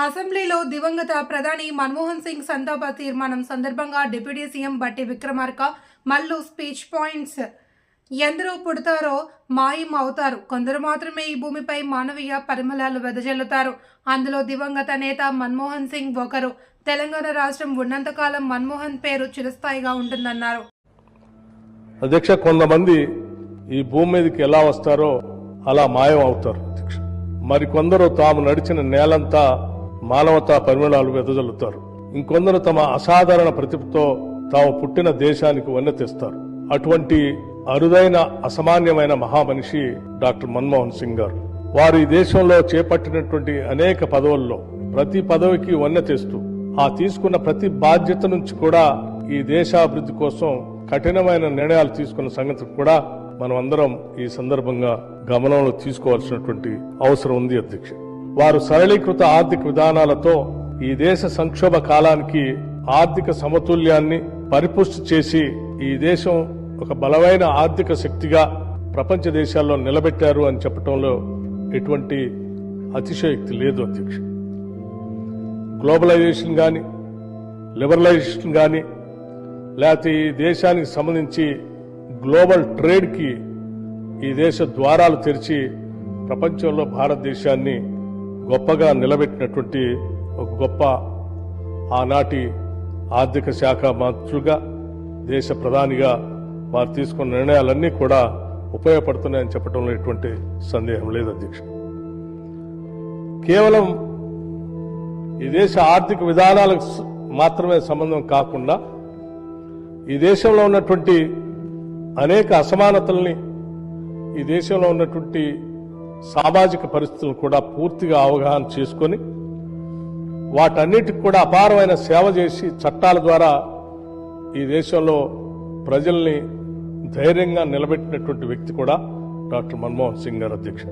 అసెంబ్లీలో దివంగత ప్రధాని మన్మోహన్ సింగ్ సంతాప తీర్మానం సందర్భంగా డిప్యూటీ సీఎం బట్టి విక్రమార్క మల్లు స్పీచ్ పాయింట్స్. ఎందరో పుడతారో మాయం అవుతారు, కొందరు మాత్రమే ఈ భూమిపై మానవీయ పరిమళాలు వెదజల్లుతారు. అందులో దివంగత నేత మన్మోహన్ సింగ్ ఒకరు. తెలంగాణ రాష్ట్రం ఉన్నంతకాలం మన్మోహన్ పేరు చిరస్థాయిగా ఉంటుందన్నారు. అధ్యక్ష, కొంతమంది ఈ భూమి మీదకి ఎలా వస్తారో అలా మాయం అవుతారు అధ్యక్ష. మరికొందరు తాము నడిచిన నేలంతా మానవతా పరిమళాలు వెదజల్లుతారు. ఇంకొందరు తమ అసాధారణ ప్రతిభతో తాము పుట్టిన దేశానికి వన్నె తెస్తారు. అటువంటి అరుదైన అసామాన్యమైన మహామనిషి డాక్టర్ మన్మోహన్ సింగ్ గారు. వారు ఈ దేశంలో చేపట్టినటువంటి అనేక పదవుల్లో ప్రతి పదవికి వన్నె తెస్తూ ఆ తీసుకున్న ప్రతి బాధ్యత నుంచి కూడా ఈ దేశాభివృద్ధి కోసం కఠినమైన నిర్ణయాలు తీసుకున్న సంగతి కూడా మనం అందరం ఈ సందర్భంగా గమనంలో తీసుకోవాల్సినటువంటి అవసరం ఉంది అధ్యక్ష. వారు సరళీకృత ఆర్థిక విధానాలతో ఈ దేశ సంక్షోభ కాలానికి ఆర్థిక సమతుల్యాన్ని పరిపుష్టి చేసి ఈ దేశం ఒక బలమైన ఆర్థిక శక్తిగా ప్రపంచ దేశాల్లో నిలబెట్టారు అని చెప్పడంలో ఎటువంటి అతిశయోక్తి లేదు అధ్యక్ష. గ్లోబలైజేషన్ కానీ లిబరలైజేషన్ కానీ లేకపోతే ఈ దేశానికి సంబంధించి గ్లోబల్ ట్రేడ్కి ఈ దేశ ద్వారాలు తెరిచి ప్రపంచంలో భారతదేశాన్ని గొప్పగా నిలబెట్టినటువంటి ఒక గొప్ప ఆనాటి ఆర్థిక శాఖ మంత్రులుగా దేశ ప్రధానిగా వారు తీసుకున్న నిర్ణయాలన్నీ కూడా ఉపయోగపడుతున్నాయని చెప్పడంలో ఎటువంటి సందేహం లేదు అధ్యక్ష. కేవలం ఈ దేశ ఆర్థిక విధానాలకు మాత్రమే సంబంధం కాకుండా ఈ దేశంలో ఉన్నటువంటి అనేక అసమానతల్ని, ఈ దేశంలో ఉన్నటువంటి సామాజిక పరిస్థితులను కూడా పూర్తిగా అవగాహన చేసుకొని వాటన్నిటికి కూడా అపారమైన సేవ చేసి చట్టాల ద్వారా ఈ దేశంలో ప్రజల్ని ధైర్యంగా నిలబెట్టినటువంటి వ్యక్తి కూడా డాక్టర్ మన్మోహన్ సింగ్ గారు అధ్యక్ష.